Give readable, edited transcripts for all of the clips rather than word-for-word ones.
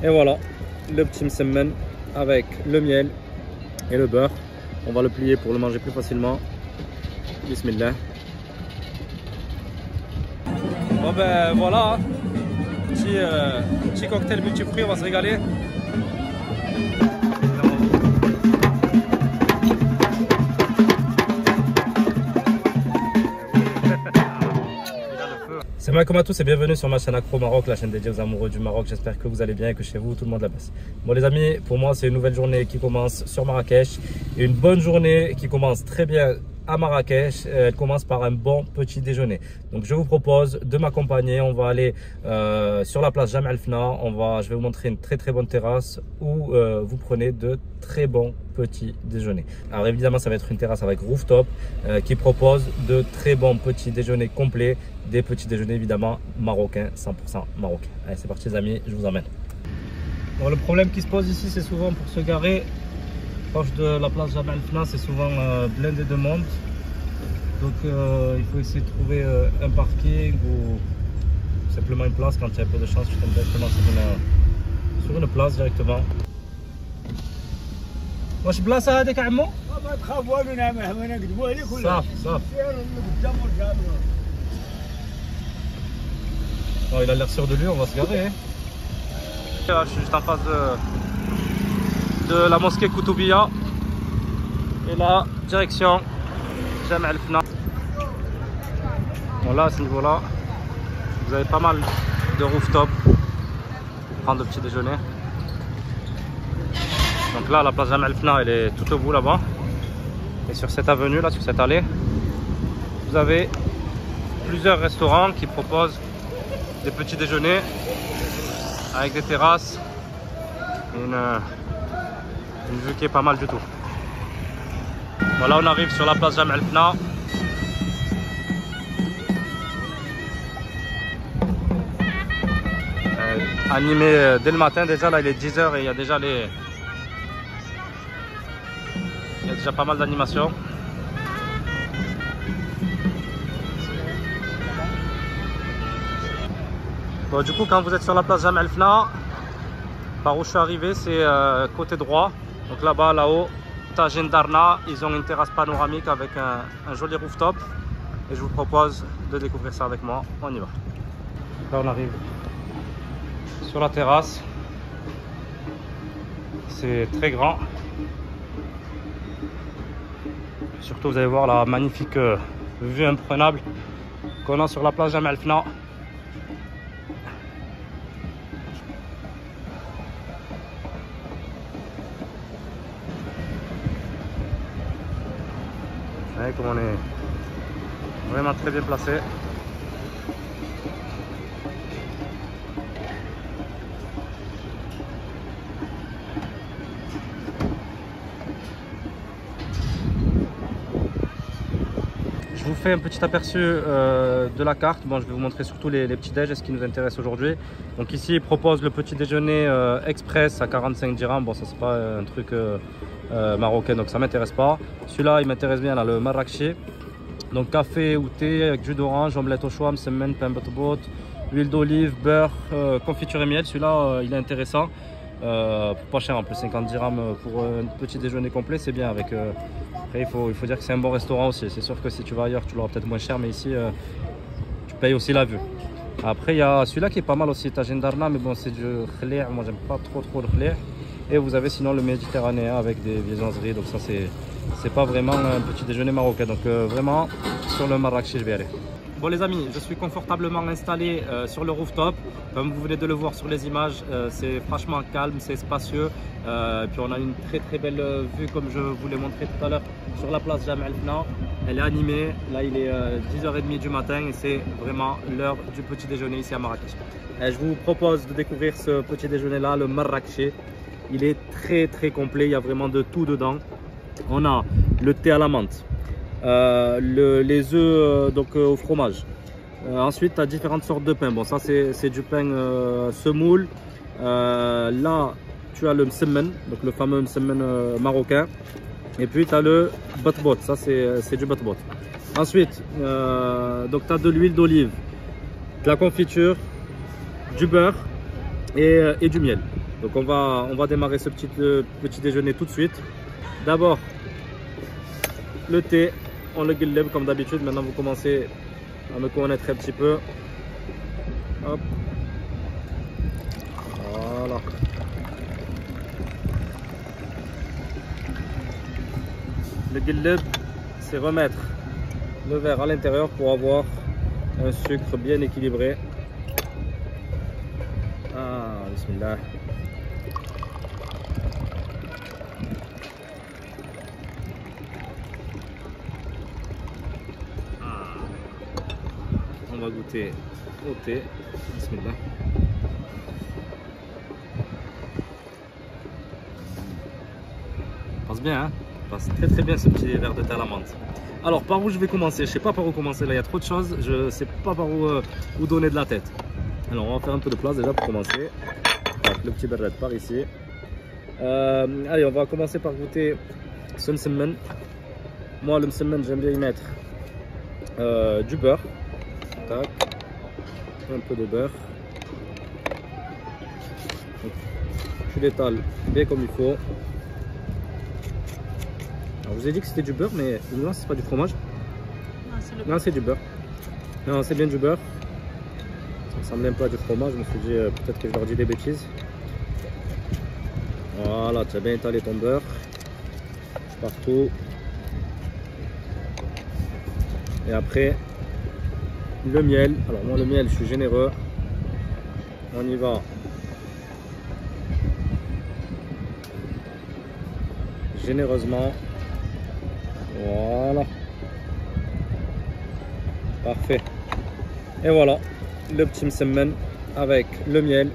Et voilà, le petit msemmen avec le miel et le beurre. On va le plier pour le manger plus facilement. Bismillah. Bon ben voilà, petit cocktail multifruits, on va se régaler. Salam alaikum à tous et bienvenue sur ma chaîne Accro Maroc, la chaîne dédiée aux amoureux du Maroc. J'espère que vous allez bien et que chez vous tout le monde la passe. Bon les amis, pour moi c'est une nouvelle journée qui commence sur Marrakech. Et une bonne journée qui commence très bien à Marrakech. Elle commence par un bon petit déjeuner. Donc je vous propose de m'accompagner. On va aller sur la place Jam El Fna. Je vais vous montrer une très bonne terrasse où vous prenez de très bons petits déjeuners. Alors évidemment ça va être une terrasse avec rooftop qui propose de très bons petits déjeuners complets. Des petits déjeuners évidemment marocains, 100% marocains. Allez c'est parti les amis, je vous emmène. Bon, le problème qui se pose ici c'est souvent pour se garer proche de la place Jam El Fna, c'est souvent blindé de monde. Donc il faut essayer de trouver un parking ou simplement une place. Quand il y a un peu de chance, tu tombes directement sur une place directement. واش بلاصه هذيك عمو؟ ما تخاف والو نعمه هنا نقدموا عليك ولا صافي Oh, il a l'air sûr de lui, on va se garer. Hein. Je suis juste en face de la mosquée Koutoubia. Et là, direction Jam El Fna. Bon, là, à ce niveau-là, vous avez pas mal de rooftop pour prendre le petit déjeuner. Donc là, la place Jam El Fna, elle est tout au bout là-bas. Et sur cette avenue, là, sur cette allée, vous avez plusieurs restaurants qui proposent des petits déjeuners avec des terrasses et une vue qui est pas mal du tout. Voilà, on arrive sur la place Jam El Fna. Animé dès le matin, déjà là il est 10 h et il y a déjà pas mal d'animations. Bon, du coup, quand vous êtes sur la place Jam El Fna, par où je suis arrivé, c'est côté droit. Donc là-bas, là-haut, Tajin Darna, ils ont une terrasse panoramique avec un joli rooftop. Et je vous propose de découvrir ça avec moi. On y va. Là, on arrive sur la terrasse. C'est très grand. Surtout, vous allez voir la magnifique vue imprenable qu'on a sur la place Jam El Fna. Vous voyez comme on est vraiment très bien placé. Je vous fais un petit aperçu de la carte. Bon, je vais vous montrer surtout les petits déj et ce qui nous intéresse aujourd'hui. Donc ici, ils proposent le petit déjeuner express à 45 dirhams. Bon, ça c'est pas un truc marocain, donc ça m'intéresse pas. Celui-là, il m'intéresse bien, là, le marrakchi. Donc café ou thé avec jus d'orange, omelette au choix, msemen, pain batbot, huile d'olive, beurre, confiture et miel. Celui-là, il est intéressant. Pas cher en plus, 50 dirhams pour un petit déjeuner complet, c'est bien. Avec après, il faut dire que c'est un bon restaurant aussi. C'est sûr que si tu vas ailleurs, tu l'auras peut-être moins cher, mais ici, tu payes aussi la vue. Après, il y a celui-là qui est pas mal aussi, Tajin Darna, mais bon, c'est du khli'. Moi, j'aime pas trop le khli'. Et vous avez sinon le méditerranéen avec des viennoiseries. Donc ça, c'est pas vraiment un petit déjeuner marocain. Donc vraiment, sur le Marrakech, je vais aller. Bon les amis, je suis confortablement installé sur le rooftop. Comme vous venez de le voir sur les images, c'est franchement calme, c'est spacieux. Puis on a une très belle vue comme je vous l'ai montré tout à l'heure sur la place Jam El Fna. Elle est animée, là il est 10h30 du matin et c'est vraiment l'heure du petit déjeuner ici à Marrakech. Je vous propose de découvrir ce petit déjeuner là, le Marrakech. Il est très complet, il y a vraiment de tout dedans. On a le thé à la menthe, les œufs au fromage. Ensuite, tu as différentes sortes de pain. Bon, ça c'est du pain semoule. Là, tu as le msemen, donc le fameux msemen marocain. Et puis, tu as le batbot, ça c'est du batbot. Ensuite, tu as de l'huile d'olive, de la confiture, du beurre et du miel. Donc on va démarrer ce petit déjeuner tout de suite. D'abord le thé, on le guillem comme d'habitude. Maintenant vous commencez à me connaître un petit peu. Hop. Voilà. Le guillem, c'est remettre le verre à l'intérieur pour avoir un sucre bien équilibré. Ah, bismillah. On va goûter au thé. Bismillah. Passe bien, hein? Passe très très bien ce petit verre de thé à la menthe. Alors, par où je vais commencer? Je sais pas par où commencer. Là, il y a trop de choses. Je sais pas par où donner de la tête. Alors, on va faire un peu de place déjà pour commencer. Donc, le petit berret par ici. Allez, on va commencer par goûter ce msemen. Moi, le msemen, j'aime bien y mettre du beurre. Tac. Un peu de beurre. Donc, je l'étale bien comme il faut. Alors, je vous ai dit que c'était du beurre, mais non, c'est pas du fromage. Non, c'est du beurre. Non, c'est bien du beurre. Ça ressemble un peu à du fromage. Je me suis dit peut-être que je leur dis des bêtises. Voilà, tu as bien étalé ton beurre partout. Et après, le miel. Alors moi, le miel, je suis généreux. On y va. Généreusement. Voilà. Parfait. Et voilà, le petit msemen avec le miel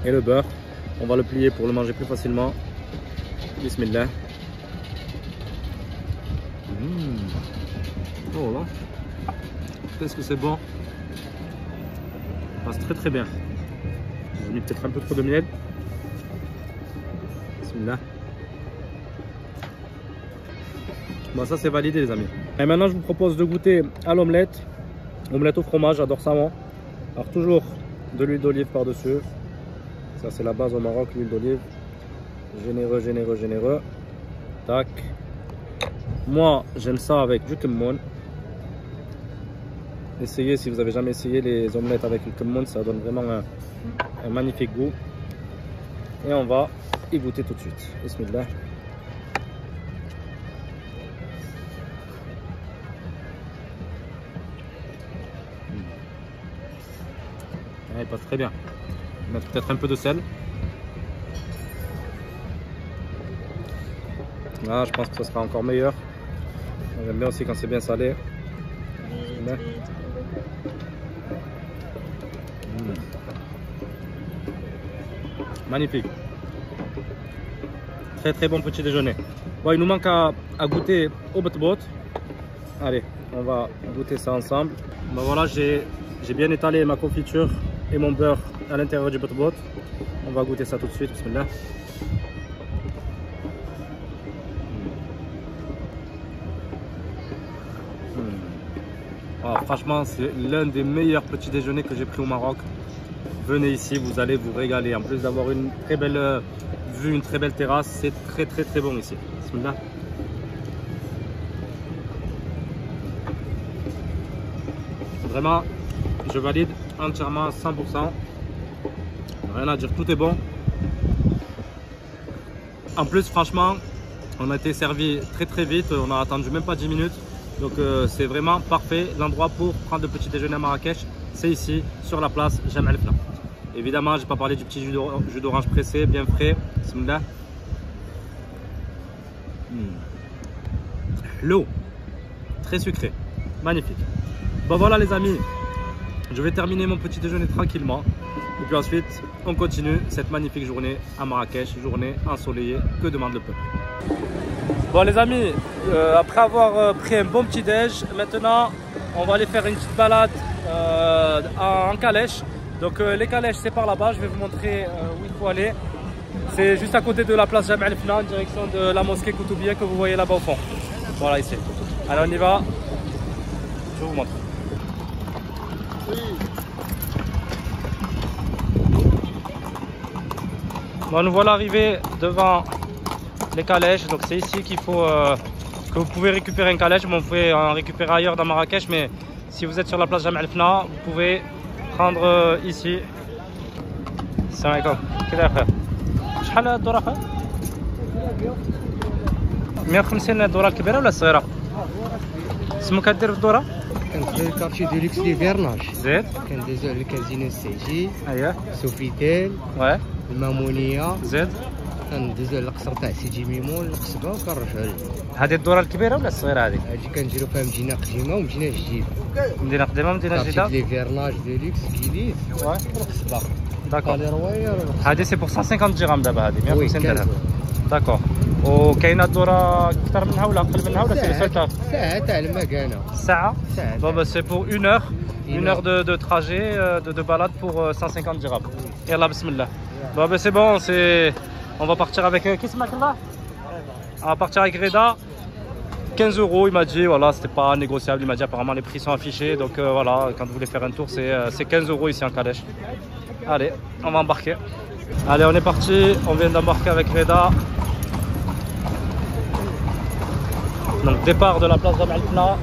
et le beurre. On va le plier pour le manger plus facilement. Bismillah. Oh là. Qu'est-ce que c'est bon. Ça passe très très bien. J'ai mis peut-être un peu trop de miel. Bismillah. Bon, ça c'est validé les amis. Et maintenant je vous propose de goûter à l'omelette. Omelette au fromage, j'adore ça moi. Alors toujours de l'huile d'olive par dessus. Ça c'est la base au Maroc, l'huile d'olive. Généreux, généreux, généreux. Tac. Moi j'aime ça avec du kemmoun. Essayez si vous n'avez jamais essayé les omelettes avec le kemmoun, ça donne vraiment un magnifique goût. Et on va y goûter tout de suite. Bismillah. Il passe très bien. On va mettre peut-être un peu de sel. Là, je pense que ça sera encore meilleur. J'aime bien aussi quand c'est bien salé. Magnifique. Très très bon petit déjeuner. Bon, il nous manque à goûter au botbot. Allez, on va goûter ça ensemble. Ben voilà, j'ai bien étalé ma confiture et mon beurre à l'intérieur du botbot. On va goûter ça tout de suite. Bismillah. Oh, franchement, c'est l'un des meilleurs petits déjeuners que j'ai pris au Maroc. Venez ici, vous allez vous régaler. En plus d'avoir une très belle vue, une très belle terrasse, c'est très très très bon ici. Bismillah. Vraiment, je valide entièrement à 100%. Rien à dire, tout est bon. En plus, franchement, on a été servi très très vite. On a attendu même pas 10 minutes. Donc c'est vraiment parfait. L'endroit pour prendre le petit déjeuner à Marrakech, c'est ici, sur la place Jemaa el-Fna. Évidemment, je n'ai pas parlé du petit jus d'orange pressé, bien frais. Bismillah. L'eau, très sucrée, magnifique. Bon voilà les amis, je vais terminer mon petit déjeuner tranquillement. Et puis ensuite, on continue cette magnifique journée à Marrakech, journée ensoleillée, que demande le peuple. Bon les amis, après avoir pris un bon petit déj, maintenant on va aller faire une petite balade en calèche. Donc les calèches c'est par là-bas, je vais vous montrer où il faut aller. C'est juste à côté de la place Jemaa el-Fna, en direction de la mosquée Koutoubia que vous voyez là-bas au fond. Voilà ici. Allez on y va, je vous montre. Bon, nous voilà arrivés devant les calèches. Donc c'est ici qu'il faut que vous pouvez récupérer un calèche. Bon, vous pouvez en récupérer ailleurs dans Marrakech, mais si vous êtes sur la place Jam El Fna, vous pouvez prendre ici. Salam alaikum. كده يا اخي شحال الدورة اخي 150 الدورة الكبيرة ولا الصغيرة اسمك كدير في الدورة كندير الكارتي ديليكس دي فيرناج زيد كندوزو على الكازينو السعجي اييه سوفيتيل واه المامونية زيد كندوزو على القصر تاع سيدي ميمون القصبة وكنرجعو هذه الدورة الكبيرة ولا الصغيرة هذه هادي كنديرو فيها مدينة قديمة ومدينة جديدة مدينة قديمة مدينة كارتي جديدة دي فيرناج ديليكس كيليس واه والقصبة داكور بالي رواية هذه سي بور 150 درهم دابا هذه 150 درهم 15 داكور وكاينه الدوره اكثر منها ولا اقل منها ولا سي ساعه ساعة تاع المكانة ساعه ساعة bon bah c'est pour une heure de trajet de balade pour 150 dirhams يلا بسم الله bon bah c'est bon c'est on va partir avec qui c'est là on va partir avec Reda 15 €, il m'a dit, voilà, c'était pas négociable. Il m'a dit, apparemment, les prix sont affichés. Donc voilà, quand vous voulez faire un tour, c'est 15 € ici en calèche. Allez, on va embarquer. Allez, on est parti. On vient d'embarquer avec Reda. Donc, départ de la place Jam El Fna.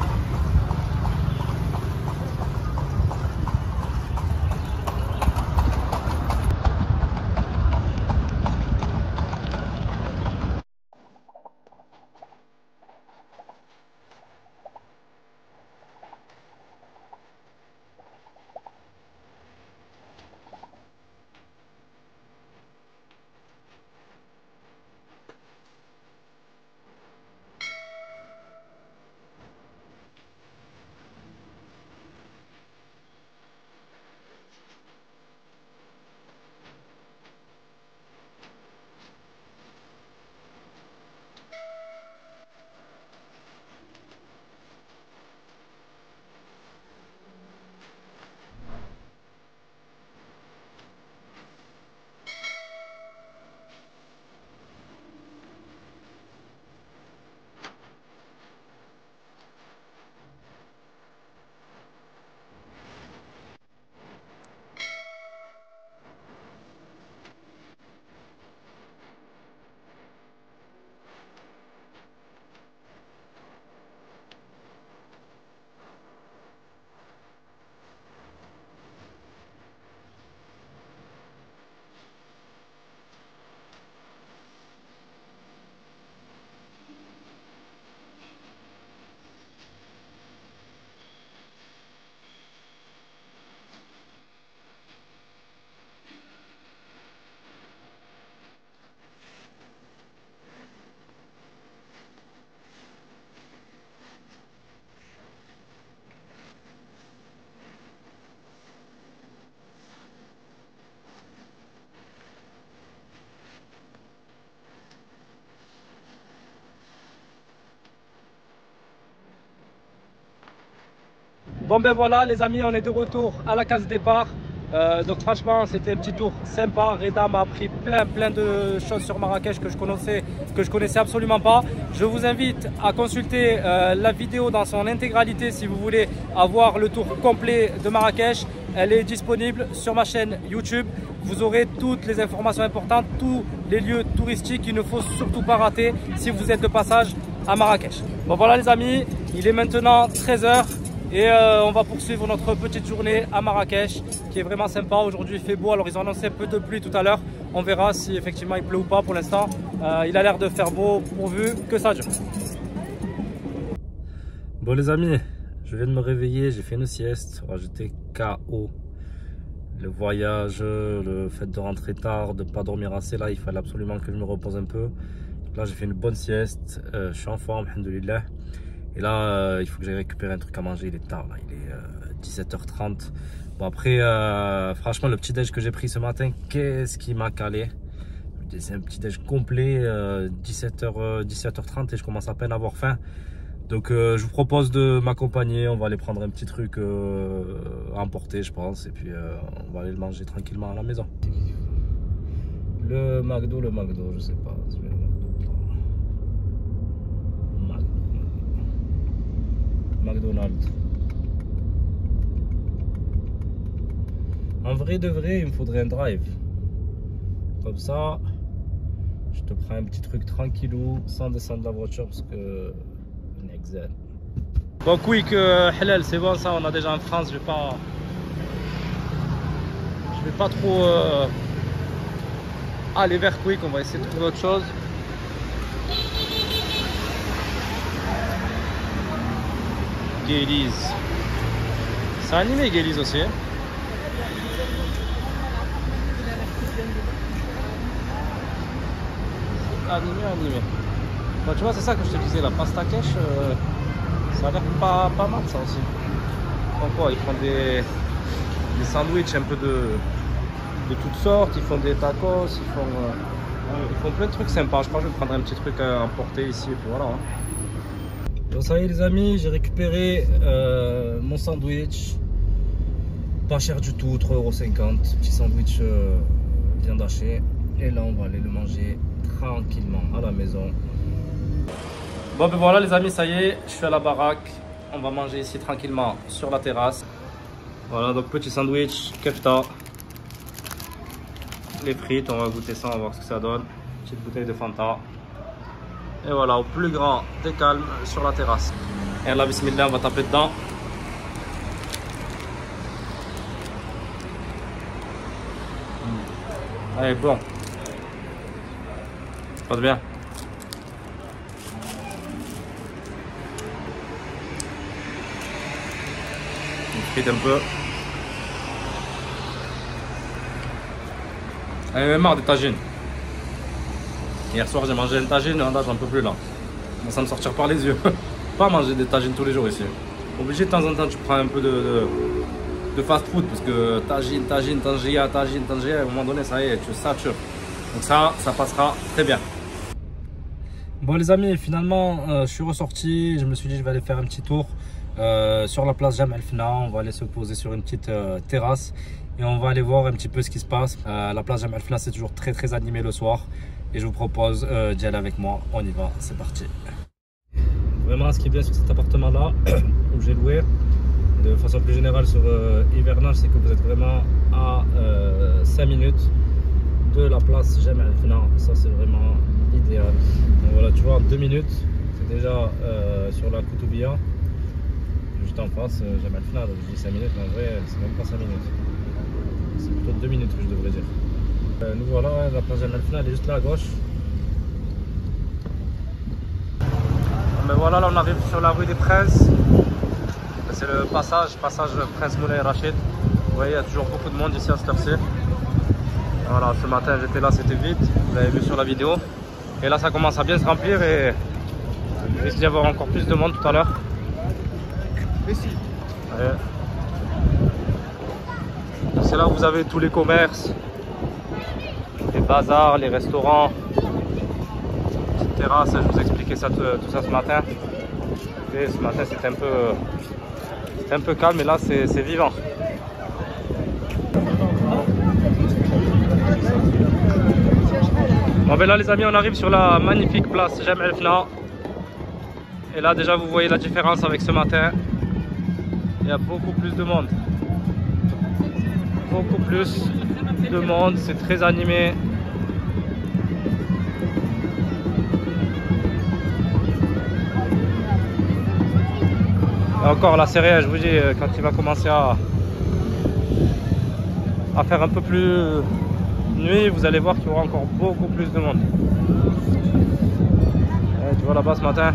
Bon ben voilà les amis, on est de retour à la case départ. Donc franchement c'était un petit tour sympa. Reda m'a appris plein de choses sur Marrakech que je connaissais absolument pas. Je vous invite à consulter la vidéo dans son intégralité si vous voulez avoir le tour complet de Marrakech. Elle est disponible sur ma chaîne YouTube. Vous aurez toutes les informations importantes, tous les lieux touristiques qu'il ne faut surtout pas rater si vous êtes de passage à Marrakech. Bon voilà les amis, il est maintenant 13 h. Et on va poursuivre notre petite journée à Marrakech qui est vraiment sympa. Aujourd'hui il fait beau, alors ils ont annoncé un peu de pluie tout à l'heure. On verra si effectivement il pleut ou pas. Pour l'instant il a l'air de faire beau pourvu que ça dure. Bon les amis, je viens de me réveiller, j'ai fait une sieste. J'étais KO. Le voyage, le fait de rentrer tard, de ne pas dormir assez, là il fallait absolument que je me repose un peu. Là j'ai fait une bonne sieste, je suis en forme, alhamdoulilah. Et là, il faut que j'aille récupérer un truc à manger, il est tard, là, il est 17 h 30. Bon après, franchement, le petit déj que j'ai pris ce matin, qu'est-ce qui m'a calé. C'est un petit déj complet, 17h30 et je commence à peine à avoir faim. Donc je vous propose de m'accompagner, on va aller prendre un petit truc à emporter je pense. Et puis on va aller le manger tranquillement à la maison. Le McDo, je sais pas. McDonald's. En vrai de vrai, il me faudrait un drive. Comme ça, Je te prends un petit truc tranquillou, sans descendre de la voiture parce que... Excellent. Bon, quick, halal, c'est bon ça, on a déjà en France, je vais pas trop aller vers quick, on va essayer de trouver autre chose. Gailies. C'est animé Gailies aussi. Animé. Bon, tu vois, c'est ça que je te disais, la pasta quiche, ça a l'air pas mal ça aussi. Donc quoi, ils font des sandwichs un peu de toutes sortes, ils font des tacos, ils font plein de trucs sympas. Je crois que je vais prendre un petit truc à emporter ici et puis voilà. Bon, ça y est les amis, j'ai récupéré mon sandwich. Pas cher du tout, 3,50 €. Petit sandwich bien haché. Et là on va aller le manger tranquillement à la maison. Bon ben voilà les amis, ça y est, je suis à la baraque. On va manger ici tranquillement sur la terrasse. Voilà, donc petit sandwich, kefta. Les frites, on va goûter ça, on va voir ce que ça donne. Petite bouteille de Fanta. Et voilà, au plus grand des calmes sur la terrasse. Et là, bismillah, on va taper dedans. Allez, bon. Passe bien. Une frite un peu. J'en ai marre des tagines. Hier soir j'ai mangé une tagine, là j'en peux plus là. Ça va me sortir par les yeux. Pas manger des tagines tous les jours ici. Obligé de temps en temps tu prends un peu de fast food parce que tagine, tangia, à un moment donné ça y est, tu satures. Donc ça passera très bien. Bon les amis, finalement je suis ressorti, je me suis dit je vais aller faire un petit tour sur la place Jam El Fna. On va aller se poser sur une petite terrasse et on va aller voir un petit peu ce qui se passe. La place Jam El Fna c'est toujours très animé le soir et je vous propose d'y aller avec moi. On y va, c'est parti. Vraiment ce qui est bien sur cet appartement là où j'ai loué, de façon plus générale sur hivernage, c'est que vous êtes vraiment à 5 minutes de la place Jam El Fna. Ça c'est vraiment idéal. Donc voilà, tu vois, en 2 minutes c'est déjà sur la Koutoubia, juste en face Jam El Fna. Donc je dis 5 minutes mais en vrai c'est même pas 5 minutes, c'est plutôt 2 minutes que je devrais dire. Nous voilà, la place Jam El Fna elle est juste là à gauche. Mais voilà, là on arrive sur la rue des Princes. C'est le passage Prince Moulay Rachid. Vous voyez, il y a toujours beaucoup de monde ici à cette heure-ci. Voilà, ce matin j'étais là, c'était vide, vous l'avez vu sur la vidéo. Et là ça commence à bien se remplir et il risque d'y avoir encore plus de monde tout à l'heure. C'est là où vous avez tous les commerces, les bazars, les restaurants, petite terrasse. Je vous expliquais ça, tout ça ce matin. Et ce matin c'était un peu calme, mais là c'est vivant. Bon ben là les amis, on arrive sur la magnifique place Jam El Fna. Et là déjà vous voyez la différence avec ce matin. Il y a beaucoup plus de monde. Beaucoup plus de monde, c'est très animé. Et encore là c'est rien, je vous dis, quand il va commencer à faire un peu plus nuit, vous allez voir qu'il y aura encore beaucoup plus de monde. Et tu vois là-bas ce matin,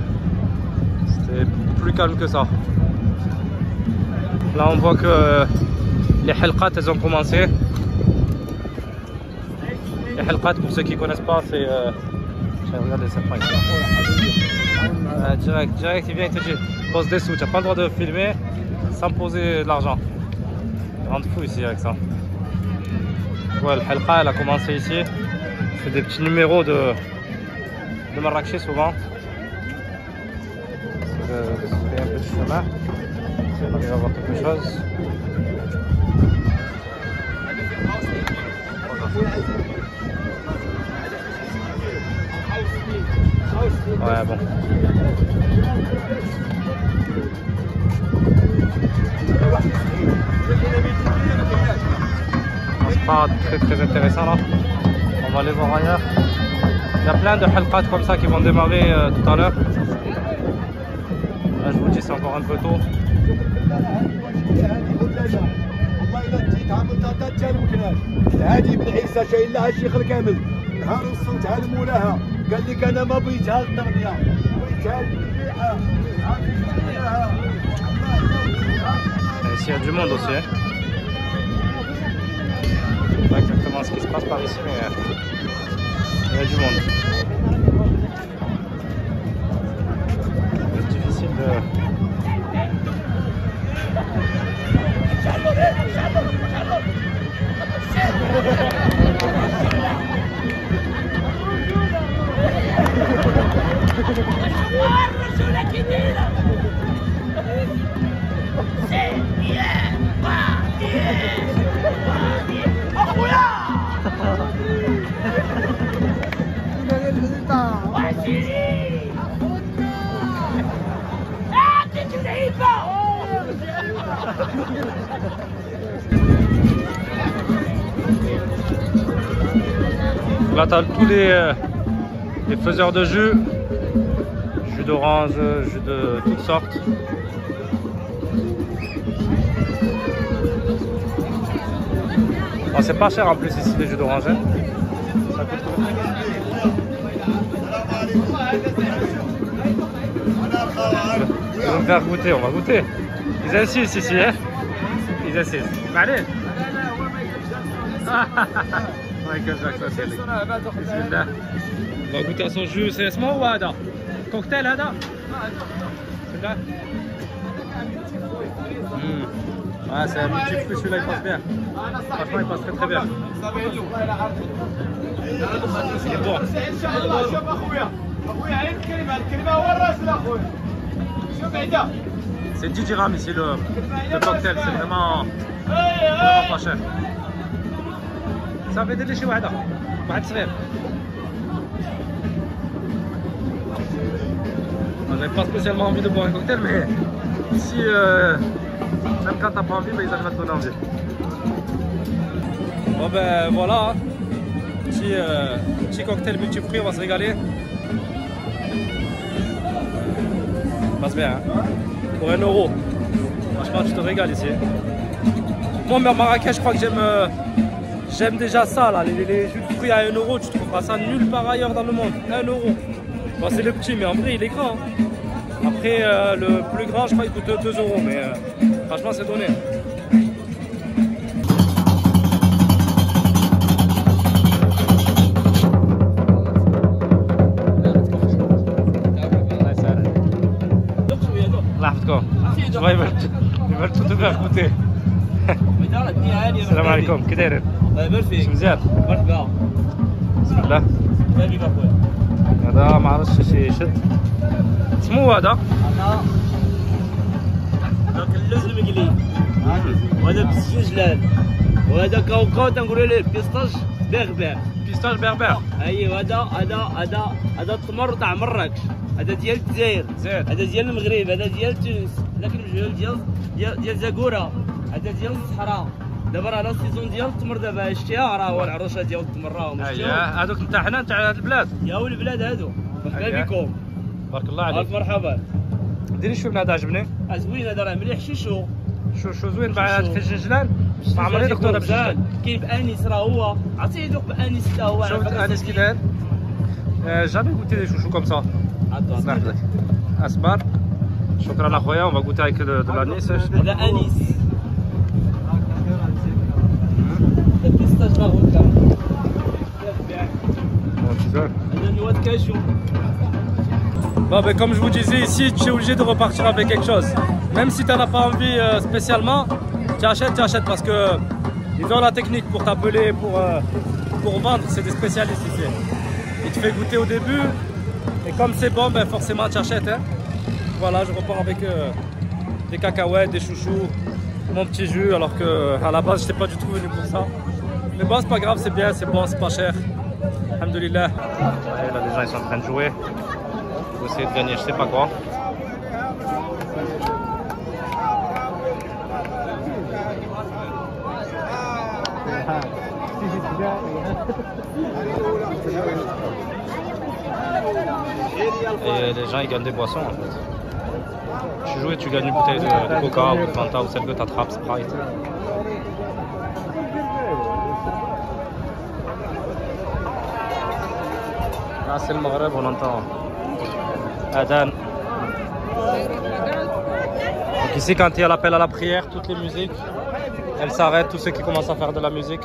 c'était plus calme que ça. Là on voit que les halqat elles ont commencé. Les halqat, pour ceux qui ne connaissent pas, c'est... regardez cette main ici. Direct, il vient et te dit pose des sous, tu n'as pas le droit de filmer sans poser de l'argent. Rendre fou ici avec ça. Ouais, le halqa elle a commencé ici. C'est des petits numéros de Marrakech souvent. C'est un peu de chemin. On va voir quelque chose. Ouais, bon. C'est pas très intéressant là. On va aller voir ailleurs. Il y a plein de halqat comme ça qui vont démarrer tout à l'heure. Là, je vous dis, c'est encore un peu tôt. هادي بن عيسى شايل لها الشيخ الكامل نهار وصلتها لمولاها قال لك انا ما بغيتها التغذيه بغيتها البيعه Ici, il y a du monde aussi. Hein. Je sais pas exactement ce qui se passe par ici, mais il y a du monde. C'est difficile de... Là, tu as tous les faiseurs de jus d'orange, jus de toutes sortes. Oh, c'est pas cher en plus ici les jus d'orange. Hein. Ça coûte quoi? Ils vont me faire goûter, on va goûter. Ils insistent ici, hein. Ils insistent. Allez. On va goûter à son jus. C'est اسمه هو هذا كوكتيل هذا. Ah, c'est un multi-fruit, celui-là il passe bien. Franchement, il passe très très bien. Il est bon. C'est 10 dirhams ici le cocktail, c'est vraiment pas cher. Ça fait des déchets, واحدة صغير. J'avais pas spécialement envie de boire un cocktail, mais ici, même quand t'as pas envie, ils arrivent à te donner envie. Bon ben voilà, petit cocktail multi-fruits, on va se régaler. Ça passe bien, hein. Pour 1 euro. Franchement, tu te régales ici. Moi, à Marrakech, je crois que j'aime déjà ça, là. Les jus de fruits à 1 euro, tu trouveras ça nulle part ailleurs dans le monde. 1 euro. Bon, c'est le petit, mais en vrai, il est grand. Hein. Après, le plus grand, je crois qu'il coûte 2 euros, mais franchement, c'est donné. Tu vois, ils veulent tout te faire goûter. Salam alaikum, كي دايرين؟ واش مزيان؟ مرحبا. بسم الله. هذا ما عرفتش شي يشد. اسمو هذا؟ هذاك اللوز المقلي وهذا بالسنجلان وهذا كاوكاو تنقولوا له بيستاج بيغبير. بيستاج بيغبير. ايوا هذا التمر تاع مراكش، هذا ديال الجزائر، هذا ديال المغرب، هذا ديال تونس، هذاك المجهول ديال زاكوره، هذا ديال الصحراء. دابا راه لا سيزون ديال التمر دابا شتيها، راه هو العروشه ديال التمر راهم شتيها. هذوك نتاع حنا نتاع هاد البلاد. يا هو البلاد هادو. مرحبا بكم. بارك الله عليك. مرحبا. ديري شوف من هذا عجبني. زوين هذا راه مليح شيشو. شو زوين بعد في الجنجلان. ما عمري دقت بزاف. كاين بانيس راه هو عرفتي يذوق بانيس حتى هو. شوف انيس كي داير. جامي goûté des chouchous comme ça. اصبر. شكرا اخويا. On va goûter avec de l'anis. هذا انيس. البيستاج ماغوكا. هذا نواد كاشو. Bon, ben, comme je vous disais ici, tu es obligé de repartir avec quelque chose. Même si tu n'en as pas envie spécialement, tu achètes parce que ils ont la technique pour t'appeler, pour vendre. C'est des spécialistes ici. Ils te font goûter au début et comme c'est bon, ben, forcément tu achètes. Hein. Voilà, je repars avec des cacahuètes, des chouchous, mon petit jus, alors que à la base je n'étais pas du tout venu pour ça. Mais bon, c'est pas grave, c'est bien, c'est bon, c'est pas cher. Alhamdoulilah. Et là, les gens ils sont en train de jouer. Vous essayez de gagner je sais pas quoi. Et les gens ils gagnent des boissons en fait. Tu joues et tu gagnes une bouteille de Coca ou de Fanta ou celle que tu attrapes, Sprite. Là c'est le Maghreb, on entend Adhan. Donc ici quand il y a l'appel à la prière, toutes les musiques, elles s'arrêtent, tous ceux qui commencent à faire de la musique.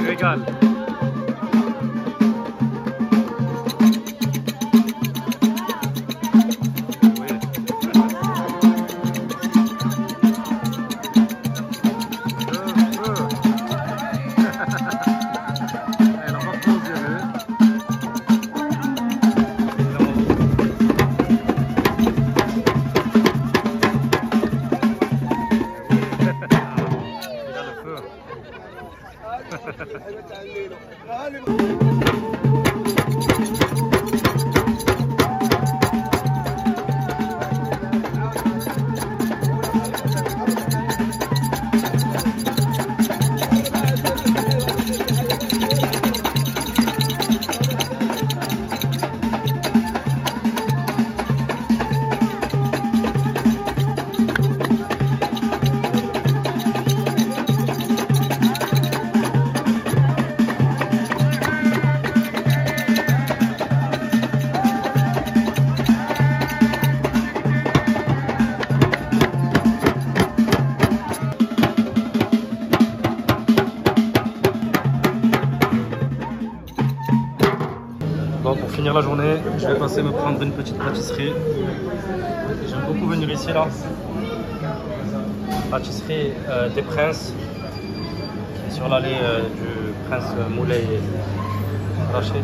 Régal. Bon, pour finir la journée, je vais passer me prendre une petite pâtisserie. J'aime beaucoup venir ici là. Pâtisserie des Princes, qui est sur l'allée du Prince Moulay Rachid.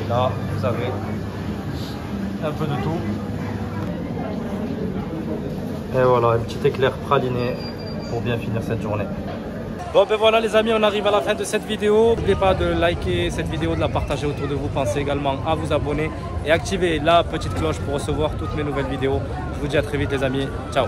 Et là, vous avez un peu de tout. Et voilà, un petit éclair praliné pour bien finir cette journée. Bon ben voilà les amis, on arrive à la fin de cette vidéo. N'oubliez pas de liker cette vidéo, de la partager autour de vous. Pensez également à vous abonner et activer la petite cloche pour recevoir toutes mes nouvelles vidéos. Je vous dis à très vite les amis. Ciao.